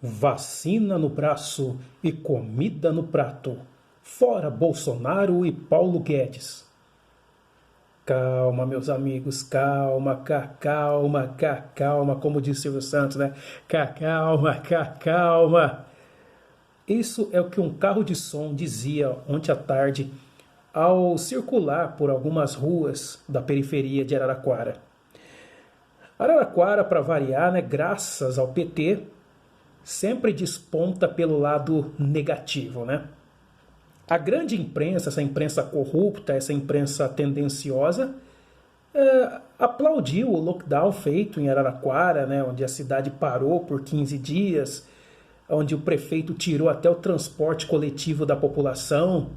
Vacina no braço e comida no prato. Fora Bolsonaro e Paulo Guedes. Calma, meus amigos, calma, calma, como disse Silvio Santos, né? Calma. Isso é o que um carro de som dizia ontem à tarde ao circular por algumas ruas da periferia de Araraquara. Araraquara, para variar, né, graças ao PT, sempre desponta pelo lado negativo, né? A grande imprensa, essa imprensa corrupta, essa imprensa tendenciosa, aplaudiu o lockdown feito em Araraquara, né, onde a cidade parou por 15 dias, onde o prefeito tirou até o transporte coletivo da população.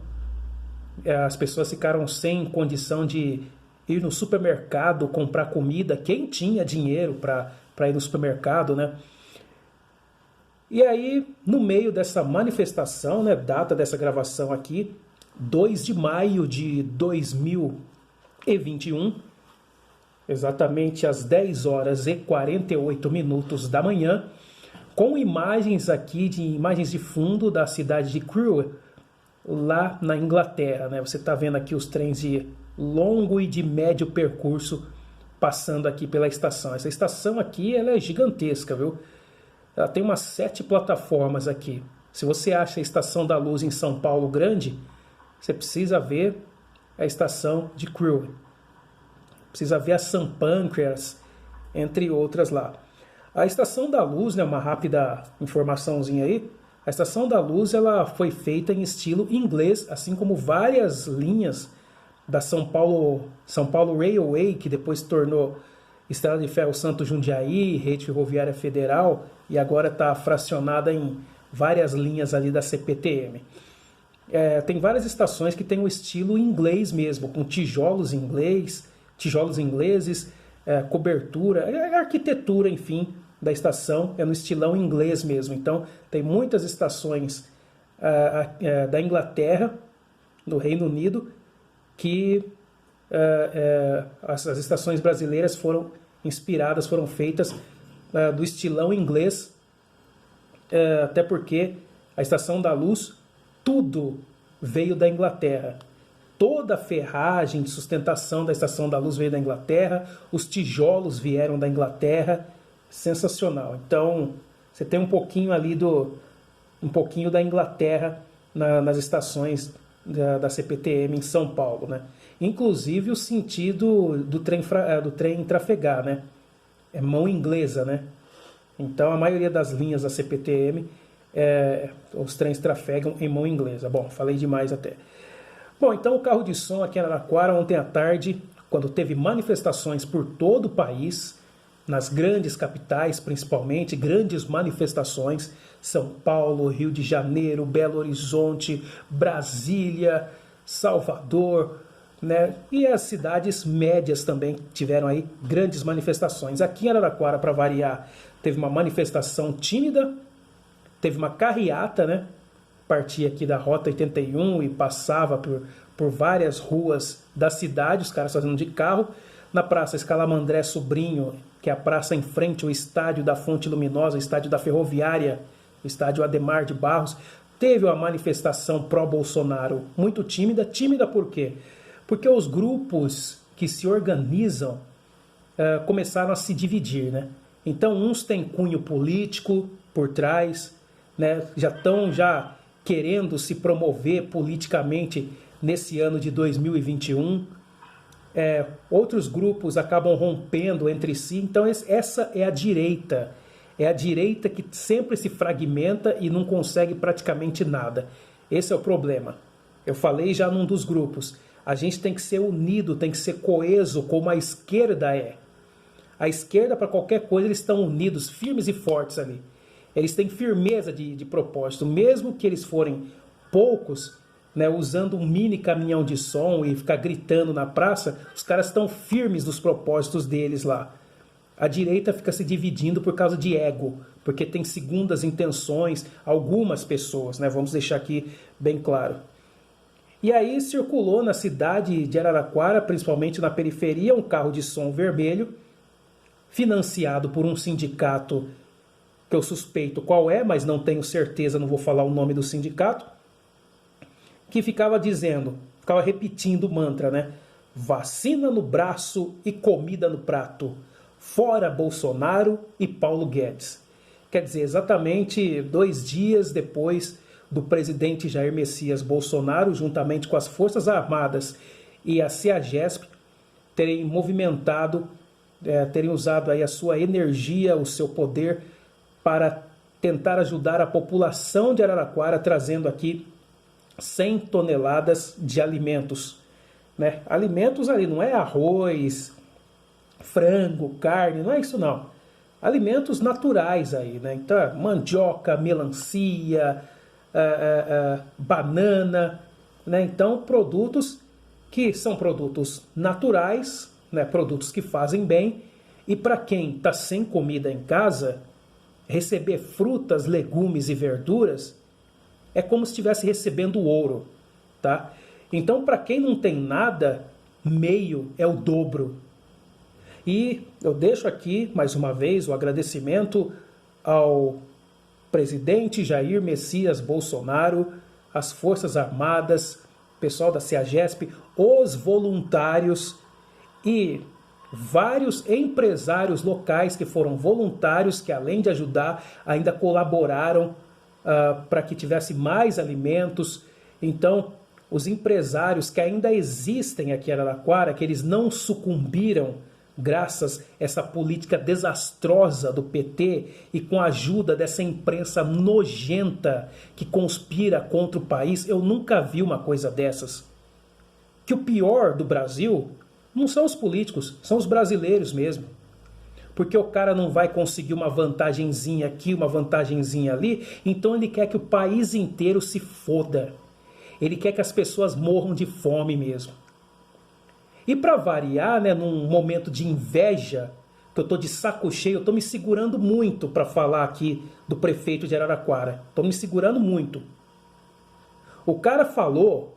As pessoas ficaram sem condição de ir no supermercado comprar comida, quem tinha dinheiro para ir no supermercado, né? E aí, no meio dessa manifestação, né, data dessa gravação aqui, 2 de maio de 2021, exatamente às 10 horas e 48 minutos da manhã, com imagens aqui, imagens de fundo da cidade de Crewe, lá na Inglaterra, né? Você está vendo aqui os trens de longo e de médio percurso passando aqui pela estação. Essa estação aqui ela é gigantesca, viu? Ela tem umas 7 plataformas aqui. Se você acha a Estação da Luz em São Paulo grande, você precisa ver a estação de Crewe. Precisa ver a St. Pancras, entre outras lá. A Estação da Luz, né, uma rápida informaçãozinha aí, a Estação da Luz ela foi feita em estilo inglês, assim como várias linhas da São Paulo Railway, que depois se tornou Estrada de Ferro Santo Jundiaí, Rede Ferroviária Federal, e agora está fracionada em várias linhas ali da CPTM. Tem várias estações que têm o estilo inglês mesmo, com tijolos ingleses, cobertura, arquitetura, enfim, da estação é no estilão inglês mesmo. Então, tem muitas estações da Inglaterra, do Reino Unido, que as estações brasileiras foram inspiradas, foram feitas do estilão inglês, até porque a Estação da Luz, tudo veio da Inglaterra. Toda a ferragem de sustentação da Estação da Luz veio da Inglaterra, os tijolos vieram da Inglaterra, sensacional. Então, você tem um pouquinho ali um pouquinho da Inglaterra nas estações da CPTM em São Paulo, né? Inclusive o sentido do trem trafegar, né? É mão inglesa, né? Então a maioria das linhas da CPTM, os trens trafegam em mão inglesa. Bom, falei demais até. Bom, então o carro de som aqui em Araraquara ontem à tarde, quando teve manifestações por todo o país, nas grandes capitais principalmente, grandes manifestações, São Paulo, Rio de Janeiro, Belo Horizonte, Brasília, Salvador, né? E as cidades médias também tiveram aí grandes manifestações. Aqui em Araraquara, para variar, teve uma manifestação tímida, teve uma carreata, né? Partia aqui da Rota 81 e passava por várias ruas da cidade, os caras fazendo de carro. Na Praça Escalamandré Sobrinho, que é a praça em frente ao estádio da Fonte Luminosa, o estádio da Ferroviária, o estádio Ademar de Barros, teve uma manifestação pró-Bolsonaro muito tímida. Tímida por quê? Porque os grupos que se organizam começaram a se dividir, né? Então uns têm cunho político por trás, né? Já estão querendo se promover politicamente nesse ano de 2021. Outros grupos acabam rompendo entre si. Então essa é a direita. É a direita que sempre se fragmenta e não consegue praticamente nada. Esse é o problema. Eu falei já num dos grupos. A gente tem que ser unido, tem que ser coeso, como a esquerda é. A esquerda, para qualquer coisa, eles estão unidos, firmes e fortes ali. Eles têm firmeza de propósito. Mesmo que eles forem poucos, né, usando um mini caminhão de som e ficar gritando na praça, os caras estão firmes nos propósitos deles lá. A direita fica se dividindo por causa de ego, porque tem segundas intenções, algumas pessoas, né, vamos deixar aqui bem claro. E aí circulou na cidade de Araraquara, principalmente na periferia, um carro de som vermelho, financiado por um sindicato que eu suspeito qual é, mas não tenho certeza, não vou falar o nome do sindicato, que ficava dizendo, ficava repetindo o mantra, né? Vacina no braço e comida no prato. Fora Bolsonaro e Paulo Guedes. Quer dizer, exatamente 2 dias depois do presidente Jair Messias Bolsonaro, juntamente com as Forças Armadas e a CEAGESP, terem movimentado, terem usado aí a sua energia, o seu poder para tentar ajudar a população de Araraquara, trazendo aqui 100 toneladas de alimentos. Né? Alimentos ali não é arroz, frango, carne, não é isso não. Alimentos naturais aí, né? Então, mandioca, melancia, banana, né? Então, produtos que são produtos naturais, né? Produtos que fazem bem. E para quem está sem comida em casa, receber frutas, legumes e verduras é como se estivesse recebendo ouro, tá? Então, para quem não tem nada, meio é o dobro. E eu deixo aqui, mais uma vez, o agradecimento ao presidente Jair Messias Bolsonaro, às Forças Armadas, pessoal da CEAGESP, os voluntários e vários empresários locais que foram voluntários, que além de ajudar, ainda colaboraram para que tivesse mais alimentos. Então, os empresários que ainda existem aqui em Araraquara, que eles não sucumbiram graças a essa política desastrosa do PT e com a ajuda dessa imprensa nojenta que conspira contra o país, eu nunca vi uma coisa dessas. Que o pior do Brasil não são os políticos, são os brasileiros mesmo. Porque o cara não vai conseguir uma vantagenzinha aqui, uma vantagenzinha ali, então ele quer que o país inteiro se foda. Ele quer que as pessoas morram de fome mesmo. E para variar, né, num momento de inveja, que eu estou de saco cheio, eu estou me segurando muito para falar aqui do prefeito de Araraquara. Estou me segurando muito. O cara falou,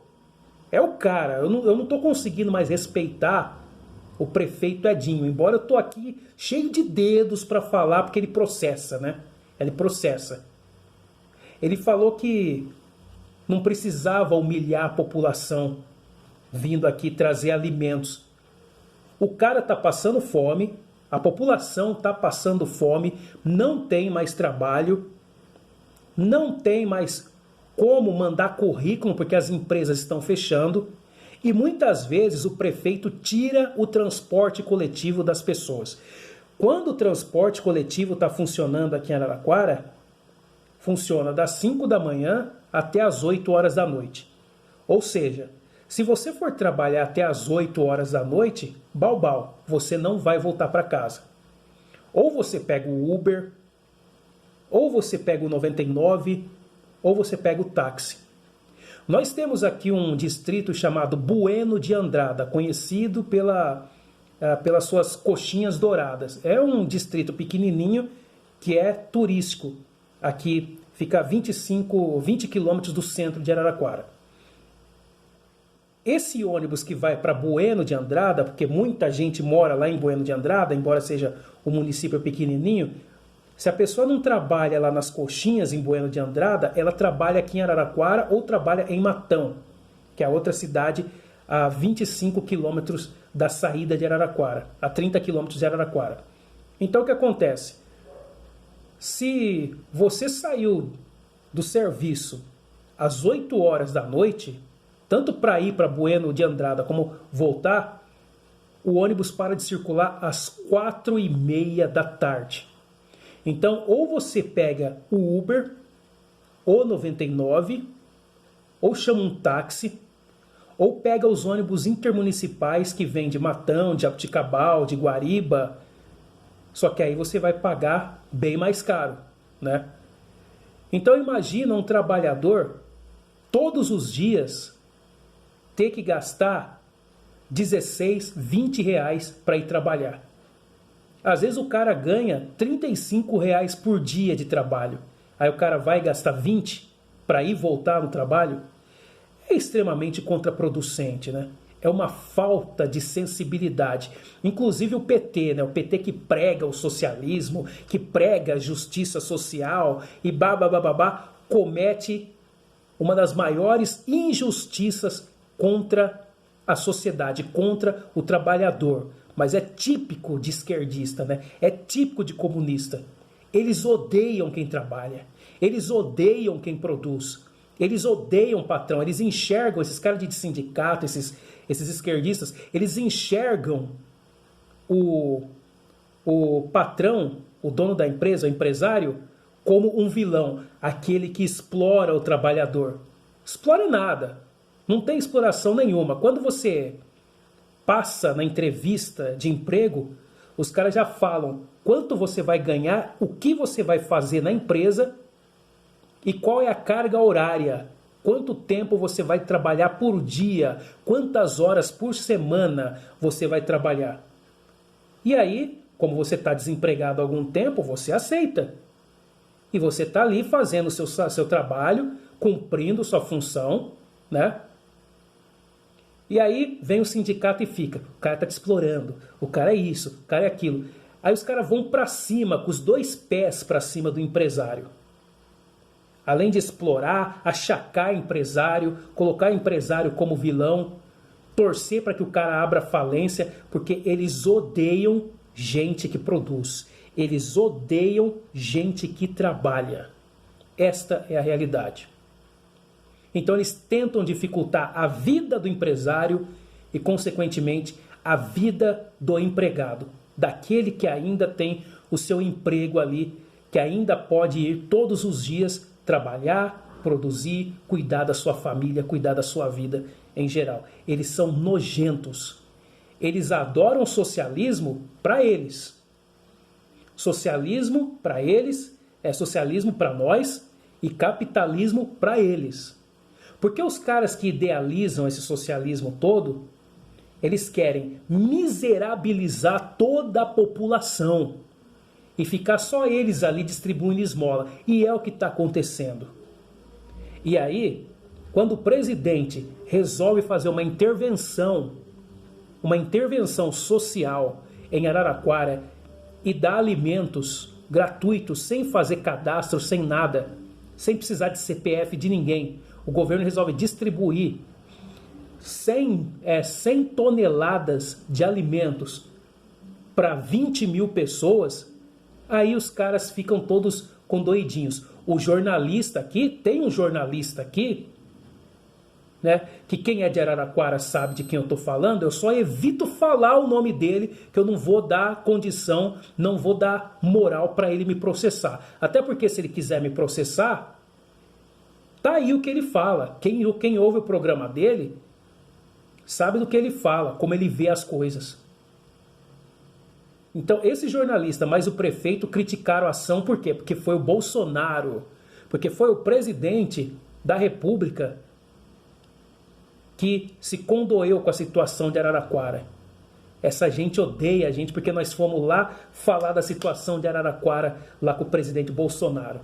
é o cara, eu não estou conseguindo mais respeitar o prefeito Edinho, embora eu estou aqui cheio de dedos para falar, porque ele processa, né? Ele processa. Ele falou que não precisava humilhar a população vindo aqui trazer alimentos. O cara está passando fome, a população está passando fome, não tem mais trabalho, não tem mais como mandar currículo porque as empresas estão fechando e muitas vezes o prefeito tira o transporte coletivo das pessoas. Quando o transporte coletivo está funcionando aqui em Araraquara, funciona das 5 da manhã até as 8 horas da noite. Ou seja, se você for trabalhar até as 8 horas da noite, balbal, você não vai voltar para casa. Ou você pega o Uber, ou você pega o 99, ou você pega o táxi. Nós temos aqui um distrito chamado Bueno de Andrada, conhecido pelas suas coxinhas douradas. É um distrito pequenininho que é turístico. Aqui fica a 20 quilômetros do centro de Araraquara. Esse ônibus que vai para Bueno de Andrada, porque muita gente mora lá em Bueno de Andrada, embora seja um município pequenininho, se a pessoa não trabalha lá nas coxinhas em Bueno de Andrada, ela trabalha aqui em Araraquara ou trabalha em Matão, que é a outra cidade a 25 quilômetros da saída de Araraquara, a 30 quilômetros de Araraquara. Então o que acontece? Se você saiu do serviço às 8 horas da noite, tanto para ir para Bueno de Andrada como voltar, o ônibus para de circular às 4h30 da tarde. Então, ou você pega o Uber, ou 99, ou chama um táxi, ou pega os ônibus intermunicipais que vêm de Matão, de Jabuticabal, de Guariba, só que aí você vai pagar bem mais caro, né? Então imagina um trabalhador todos os dias ter que gastar 16, 20 reais para ir trabalhar. Às vezes o cara ganha 35 reais por dia de trabalho. Aí o cara vai gastar 20 para ir voltar no trabalho. É extremamente contraproducente, né? é uma falta de sensibilidade. Inclusive o PT, né? O PT que prega o socialismo, que prega a justiça social e babá, comete uma das maiores injustiças contra a sociedade, contra o trabalhador. Mas é típico de esquerdista, né? É típico de comunista. Eles odeiam quem trabalha, eles odeiam quem produz, eles odeiam o patrão, eles enxergam, esses caras de sindicato, esses esquerdistas, eles enxergam o patrão, o dono da empresa, o empresário, como um vilão, aquele que explora o trabalhador. Explora nada, não tem exploração nenhuma. Quando você passa na entrevista de emprego, os caras já falam quanto você vai ganhar, o que você vai fazer na empresa e qual é a carga horária. Quanto tempo você vai trabalhar por dia, quantas horas por semana você vai trabalhar. E aí, como você está desempregado há algum tempo, você aceita. E você está ali fazendo o seu trabalho, cumprindo sua função, né? E aí vem o sindicato e fica, o cara está te explorando, o cara é isso, o cara é aquilo. Aí os caras vão para cima, com os dois pés para cima do empresário. Além de explorar, achacar empresário, colocar empresário como vilão, torcer para que o cara abra falência, porque eles odeiam gente que produz. Eles odeiam gente que trabalha. Esta é a realidade. Então eles tentam dificultar a vida do empresário e, consequentemente, a vida do empregado, daquele que ainda tem o seu emprego ali, que ainda pode ir todos os dias trabalhar, produzir, cuidar da sua família, cuidar da sua vida em geral. Eles são nojentos. Eles adoram socialismo para eles. Socialismo para eles é socialismo para nós e capitalismo para eles. Porque os caras que idealizam esse socialismo todo, eles querem miserabilizar toda a população e ficar só eles ali distribuindo esmola. E é o que está acontecendo. E aí, quando o presidente resolve fazer uma intervenção social em Araraquara e dá alimentos gratuitos, sem fazer cadastro, sem nada, sem precisar de CPF de ninguém, o governo resolve distribuir 100 toneladas de alimentos para 20 mil pessoas, aí os caras ficam todos condoidinhos. O jornalista aqui, tem um jornalista aqui, né, que quem é de Araraquara sabe de quem eu estou falando, eu só evito falar o nome dele, que eu não vou dar condição, não vou dar moral para ele me processar. Até porque se ele quiser me processar, tá aí o que ele fala. Quem ouve o programa dele sabe do que ele fala, como ele vê as coisas. Então, esse jornalista, mais o prefeito, criticaram a ação. Por quê? Porque foi o Bolsonaro, porque foi o presidente da República que se condoeu com a situação de Araraquara. Essa gente odeia a gente porque nós fomos lá falar da situação de Araraquara lá com o presidente Bolsonaro.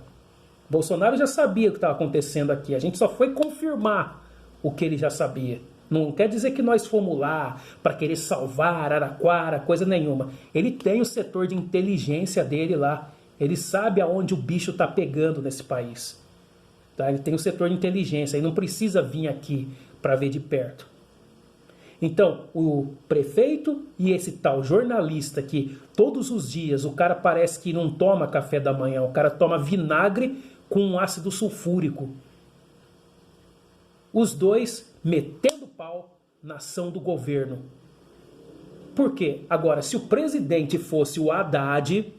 Bolsonaro já sabia o que estava acontecendo aqui. A gente só foi confirmar o que ele já sabia. Não quer dizer que nós fomos lá para querer salvar Araraquara, coisa nenhuma. Ele tem o setor de inteligência dele lá. Ele sabe aonde o bicho está pegando nesse país. Tá? Ele tem o setor de inteligência. Ele não precisa vir aqui para ver de perto. Então, o prefeito e esse tal jornalista que todos os dias o cara parece que não toma café da manhã, o cara toma vinagre com ácido sulfúrico. Os dois metendo pau na ação do governo. Por quê? Agora, se o presidente fosse o Haddad,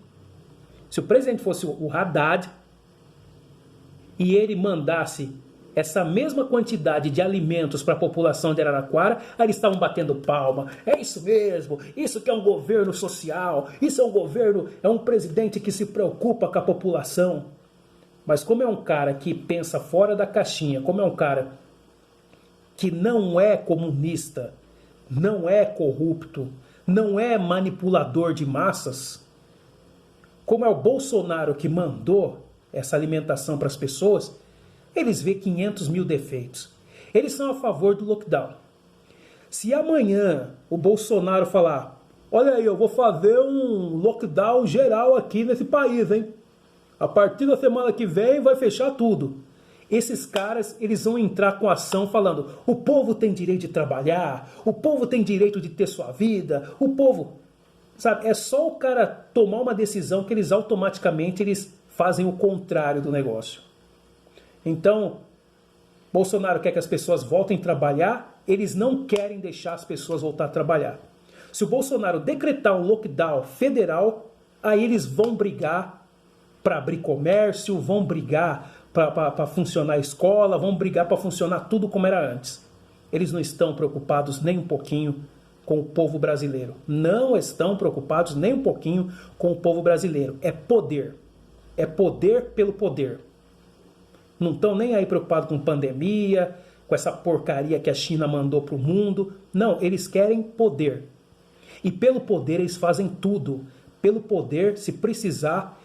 e ele mandasse essa mesma quantidade de alimentos para a população de Araraquara, aí eles estavam batendo palma. É isso mesmo, isso que é um governo social, isso é um governo, é um presidente que se preocupa com a população. Mas como é um cara que pensa fora da caixinha, como é um cara que não é comunista, não é corrupto, não é manipulador de massas, como é o Bolsonaro que mandou essa alimentação para as pessoas, eles vêem 500 mil defeitos. Eles são a favor do lockdown. Se amanhã o Bolsonaro falar, olha aí, eu vou fazer um lockdown geral aqui nesse país, hein? A partir da semana que vem vai fechar tudo. Esses caras, eles vão entrar com ação falando, o povo tem direito de trabalhar, o povo tem direito de ter sua vida, o povo... Sabe, é só o cara tomar uma decisão que eles automaticamente fazem o contrário do negócio. Então, Bolsonaro quer que as pessoas voltem a trabalhar, eles não querem deixar as pessoas voltar a trabalhar. Se o Bolsonaro decretar um lockdown federal, aí eles vão brigar para abrir comércio, vão brigar para funcionar a escola, vão brigar para funcionar tudo como era antes. Eles não estão preocupados nem um pouquinho com o povo brasileiro. Não estão preocupados nem um pouquinho com o povo brasileiro. É poder. É poder pelo poder. Não estão nem aí preocupados com pandemia, com essa porcaria que a China mandou para o mundo. Não, eles querem poder. E pelo poder eles fazem tudo. Pelo poder, se precisar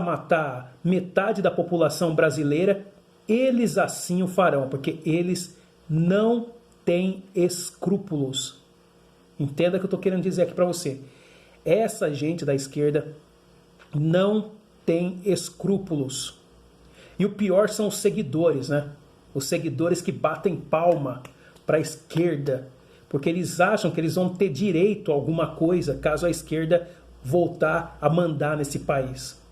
matar metade da população brasileira, eles assim o farão, porque eles não têm escrúpulos. Entenda o que eu estou querendo dizer aqui para você. Essa gente da esquerda não tem escrúpulos. E o pior são os seguidores, né? Os seguidores que batem palma para a esquerda, porque eles acham que eles vão ter direito a alguma coisa caso a esquerda voltar a mandar nesse país.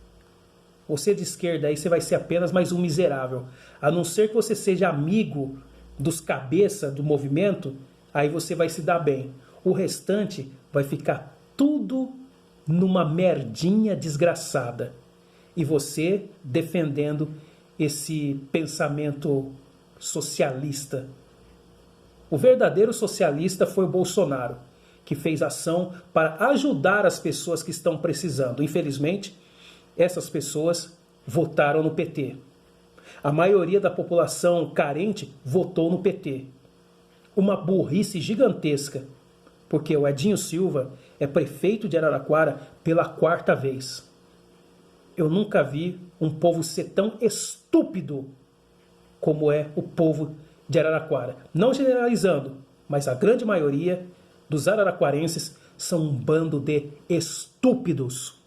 Você de esquerda aí, você vai ser apenas mais um miserável. A não ser que você seja amigo dos cabeças do movimento, aí você vai se dar bem. O restante vai ficar tudo numa merdinha desgraçada. E você defendendo esse pensamento socialista. O verdadeiro socialista foi o Bolsonaro, que fez ação para ajudar as pessoas que estão precisando. Infelizmente, essas pessoas votaram no PT. A maioria da população carente votou no PT. Uma burrice gigantesca, porque o Edinho Silva é prefeito de Araraquara pela 4ª vez. Eu nunca vi um povo ser tão estúpido como é o povo de Araraquara. Não generalizando, mas a grande maioria dos araraquarenses são um bando de estúpidos.